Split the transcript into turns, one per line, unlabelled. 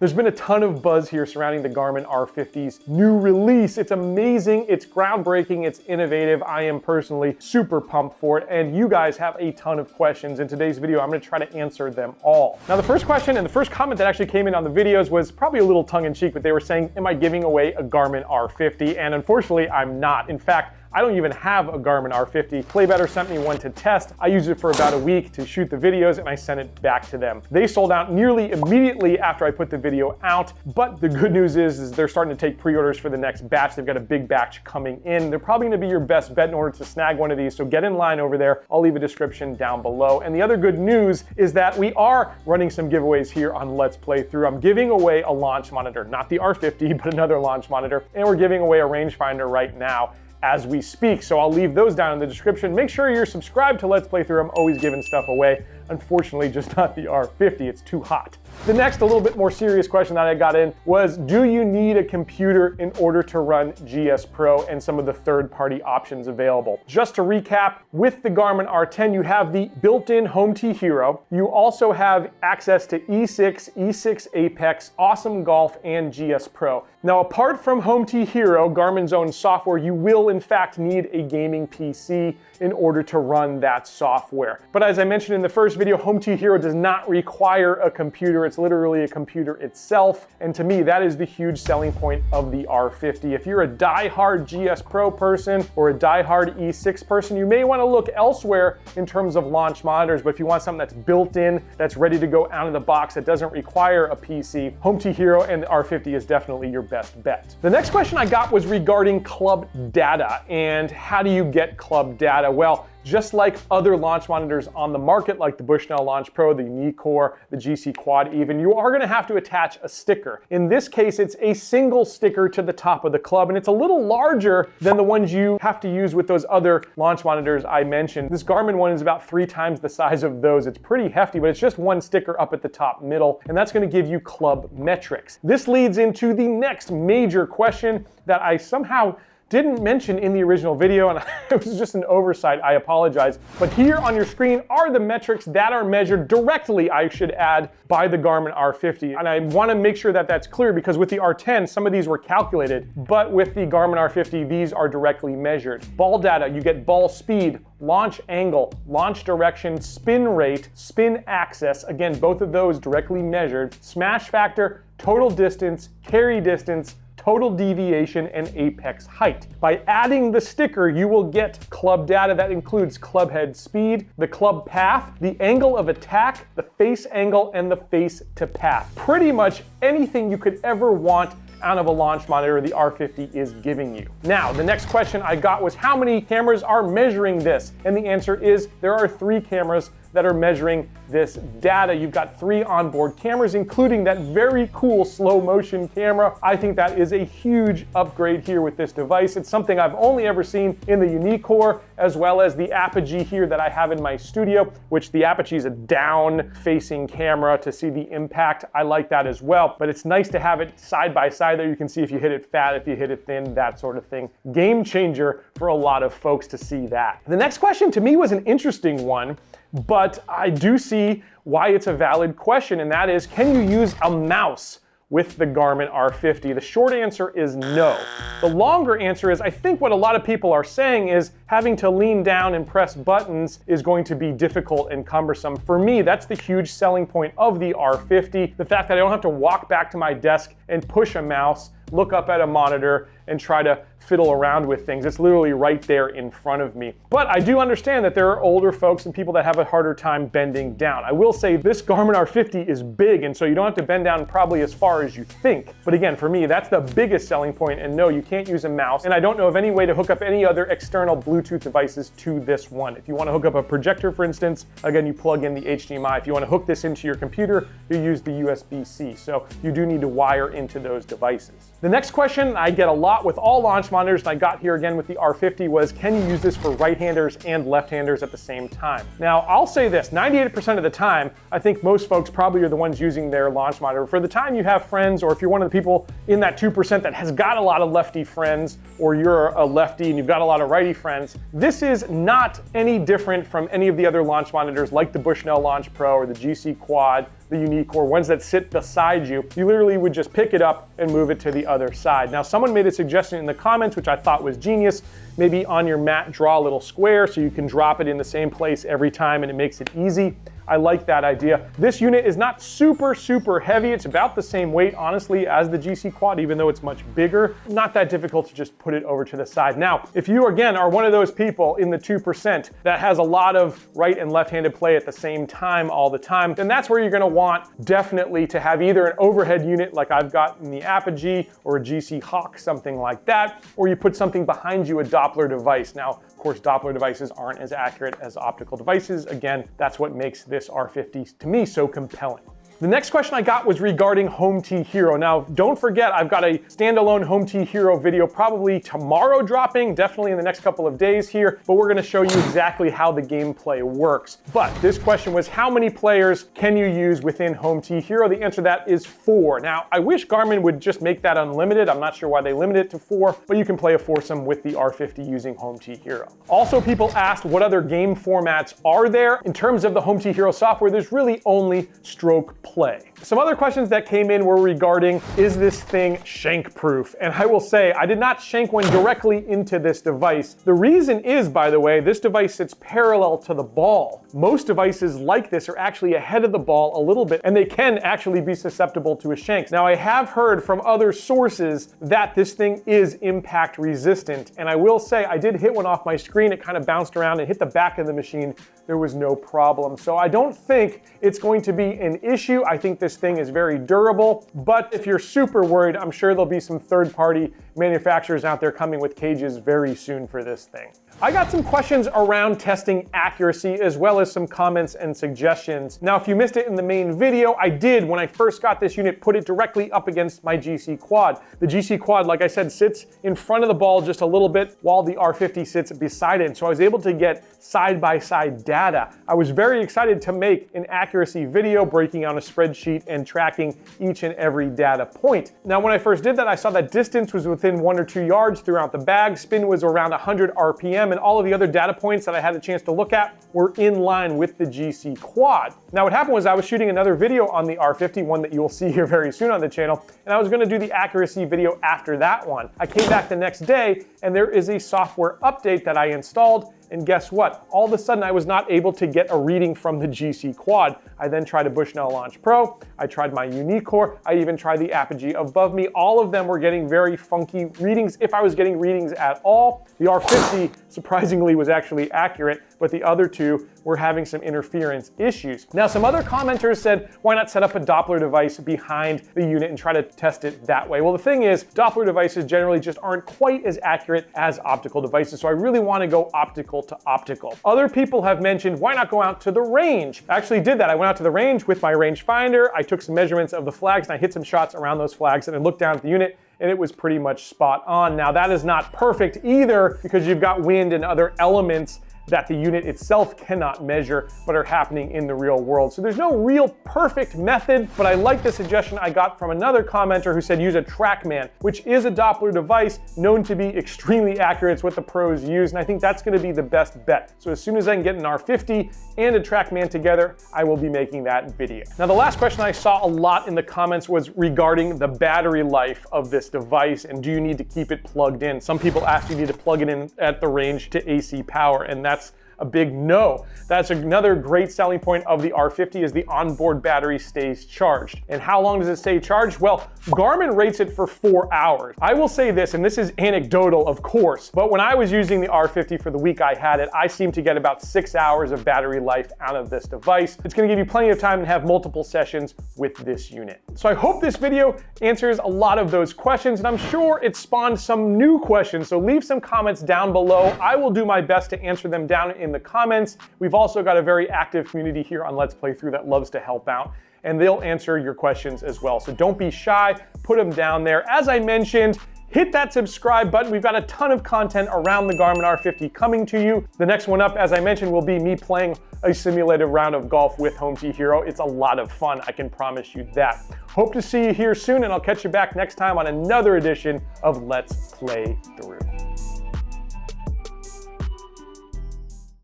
There's been a ton of buzz here surrounding the Garmin R50's new release. It's amazing, it's groundbreaking, it's innovative. I am personally super pumped for it, and you guys have a ton of questions. In today's video, I'm gonna try to answer them all. Now, the first question and the first comment that actually came in on the videos was probably a little tongue-in-cheek, but they were saying, am I giving away a Garmin R50? And unfortunately, I'm not. In fact, I don't even have a Garmin R50. Playbetter sent me one to test. I used it for about a week to shoot the videos and I sent it back to them. They sold out nearly immediately after I put the video out, but the good news is they're starting to take pre-orders for the next batch. They've got a big batch coming in. They're probably gonna be your best bet in order to snag one of these, so get in line over there. I'll leave a description down below. And the other good news is that we are running some giveaways here on Let's Play Through. I'm giving away a launch monitor, not the R50, but another launch monitor, and we're giving away a rangefinder right now as we speak. So I'll leave those down in the description. Make sure you're subscribed to Let's Play Through. I'm always giving stuff away. Unfortunately, just not the R50, it's too hot. The next, a little bit more serious question that I got in was, do you need a computer in order to run GS Pro and some of the third-party options available? Just to recap, with the Garmin R10, you have the built-in Home T Hero. You also have access to E6, E6 Apex, Awesome Golf, and GS Pro. Now, apart from Home T Hero, Garmin's own software, you will in fact need a gaming PC in order to run that software. But as I mentioned in the first video, Home T Hero does not require a computer. It's literally a computer itself. And to me, that is the huge selling point of the R50. If you're a die-hard GS Pro person or a die-hard E6 person, you may want to look elsewhere in terms of launch monitors. But if you want something that's built in, that's ready to go out of the box, that doesn't require a PC, Home T Hero and the R50 is definitely your best bet. The next question I got was regarding club data and how do you get club data? Well, just like other launch monitors on the market, like the Bushnell Launch Pro, the Unicore, the GC Quad even, you are gonna have to attach a sticker. In this case, it's a single sticker to the top of the club, and it's a little larger than the ones you have to use with those other launch monitors I mentioned. This Garmin one is about 3 times the size of those. It's pretty hefty, but it's just one sticker up at the top middle, and that's gonna give you club metrics. This leads into the next major question that I somehow didn't mention in the original video, and it was just an oversight, I apologize. But here on your screen are the metrics that are measured directly, I should add, by the Garmin R50. And I wanna make sure that that's clear because with the R10, some of these were calculated, but with the Garmin R50, these are directly measured. Ball data, you get ball speed, launch angle, launch direction, spin rate, spin axis, again, both of those directly measured, smash factor, total distance, carry distance, total deviation, and apex height. By adding the sticker, you will get club data that includes club head speed, the club path, the angle of attack, the face angle, and the face to path. Pretty much anything you could ever want out of a launch monitor the R50 is giving you. Now, the next question I got was how many cameras are measuring this? And the answer is there are 3 cameras that are measuring this data. You've got 3 onboard cameras, including that very cool slow motion camera. I think that is a huge upgrade here with this device. It's something I've only ever seen in the Unicore, as well as the Apogee here that I have in my studio, which the Apogee is a down-facing camera to see the impact. I like that as well, but it's nice to have it side by side there. You can see if you hit it fat, if you hit it thin, that sort of thing. Game changer for a lot of folks to see that. The next question to me was an interesting one, but I do see why it's a valid question, and that is, can you use a mouse with the Garmin R50? The short answer is no. The longer answer is, I think what a lot of people are saying is having to lean down and press buttons is going to be difficult and cumbersome. For me, that's the huge selling point of the R50. The fact that I don't have to walk back to my desk and push a mouse, look up at a monitor, and try to fiddle around with things. It's literally right there in front of me. But I do understand that there are older folks and people that have a harder time bending down. I will say this Garmin R50 is big, and so you don't have to bend down probably as far as you think. But again, for me, that's the biggest selling point, and no, you can't use a mouse. And I don't know of any way to hook up any other external Bluetooth devices to this one. If you want to hook up a projector, for instance, again, you plug in the HDMI. If you want to hook this into your computer, you use the USB-C. So you do need to wire into those devices. The next question I get a lot with all launch monitors, and I got here again with the R50, was can you use this for right-handers and left-handers at the same time? Now, I'll say this, 98% of the time, I think most folks probably are the ones using their launch monitor. For the time you have friends, or if you're one of the people in that 2% that has got a lot of lefty friends, or you're a lefty and you've got a lot of righty friends, this is not any different from any of the other launch monitors like the Bushnell Launch Pro or the GC Quad the Unicore, ones that sit beside you, you literally would just pick it up and move it to the other side. Now, someone made a suggestion in the comments, which I thought was genius. Maybe on your mat, draw a little square so you can drop it in the same place every time and it makes it easy. I like that idea. This unit is not super heavy. It's about the same weight, honestly, as the GC Quad, even though it's much bigger. Not that difficult to just put it over to the side. Now, if you, again, are one of those people in the 2% that has a lot of right and left-handed play at the same time all the time, then that's where you're gonna want definitely to have either an overhead unit like I've got in the Apogee or a GC Hawk, something like that, or you put something behind you, a Doppler device. Now, of course, Doppler devices aren't as accurate as optical devices. Again, that's what makes this R50 to me so compelling. The next question I got was regarding Home T Hero. Now, don't forget, I've got a standalone Home T Hero video probably tomorrow dropping, definitely in the next couple of days here, but we're gonna show you exactly how the gameplay works. But this question was, how many players can you use within Home T Hero? The answer to that is 4. Now, I wish Garmin would just make that unlimited. I'm not sure why they limit it to 4, but you can play a foursome with the R50 using Home T Hero. Also, people asked what other game formats are there. In terms of the Home T Hero software, there's really only stroke play. Some other questions that came in were regarding, is this thing shank-proof? And I will say, I did not shank one directly into this device. The reason is, by the way, this device sits parallel to the ball. Most devices like this are actually ahead of the ball a little bit, and they can actually be susceptible to a shank. Now, I have heard from other sources that this thing is impact resistant, and I will say, I did hit one off my screen. It kind of bounced around and hit the back of the machine. There was no problem. So I don't think it's going to be an issue. I think this thing is very durable, but if you're super worried, I'm sure there'll be some third-party manufacturers out there coming with cages very soon for this thing. I got some questions around testing accuracy as well as some comments and suggestions. Now, if you missed it in the main video, I did, when I first got this unit, put it directly up against my GC Quad. The GC Quad, like I said, sits in front of the ball just a little bit while the R50 sits beside it. So I was able to get side-by-side data. I was very excited to make an accuracy video breaking out a spreadsheet and tracking each and every data point. Now, when I first did that, I saw that distance was within 1 or 2 yards throughout the bag, spin was around 100 RPM, and all of the other data points that I had a chance to look at were in line with the GC Quad. Now, what happened was I was shooting another video on the R50, one that you will see here very soon on the channel, and I was gonna do the accuracy video after that one. I came back the next day, and there is a software update that I installed, and guess what? All of a sudden, I was not able to get a reading from the GC Quad. I then tried a Bushnell Launch Pro, I tried my Unicore, I even tried the Apogee above me. All of them were getting very funky readings, if I was getting readings at all. The R50, surprisingly, was actually accurate, but the other two were having some interference issues. Now, some other commenters said, why not set up a Doppler device behind the unit and try to test it that way? Well, the thing is, Doppler devices generally just aren't quite as accurate as optical devices, so I really want to go optical to optical. Other people have mentioned, why not go out to the range? I actually did that. I went out to the range with my rangefinder. I took some measurements of the flags and I hit some shots around those flags and I looked down at the unit and it was pretty much spot on. Now, that is not perfect either because you've got wind and other elements that the unit itself cannot measure, but are happening in the real world. So there's no real perfect method, but I like the suggestion I got from another commenter who said use a Trackman, which is a Doppler device known to be extremely accurate. It's what the pros use, and I think that's gonna be the best bet. So as soon as I can get an R50 and a Trackman together, I will be making that video. Now, the last question I saw a lot in the comments was regarding the battery life of this device, and do you need to keep it plugged in? Some people ask you need to plug it in at the range to AC power, and that's a big no. That's another great selling point of the R50 is the onboard battery stays charged. And how long does it stay charged? Well, Garmin rates it for 4 hours. I will say this, and this is anecdotal, of course, but when I was using the R50 for the week I had it, I seemed to get about 6 hours of battery life out of this device. It's gonna give you plenty of time to have multiple sessions with this unit. So I hope this video answers a lot of those questions, and I'm sure it spawned some new questions, so leave some comments down below. I will do my best to answer them down in the comments. We've also got a very active community here on Let's Play Through that loves to help out, and they'll answer your questions as well. So don't be shy, put them down there. As I mentioned, hit that subscribe button. We've got a ton of content around the Garmin R50 coming to you. The next one up, as I mentioned, will be me playing a simulated round of golf with Home T Hero. It's a lot of fun, I can promise you that. Hope to see you here soon, and I'll catch you back next time on another edition of Let's Play Through.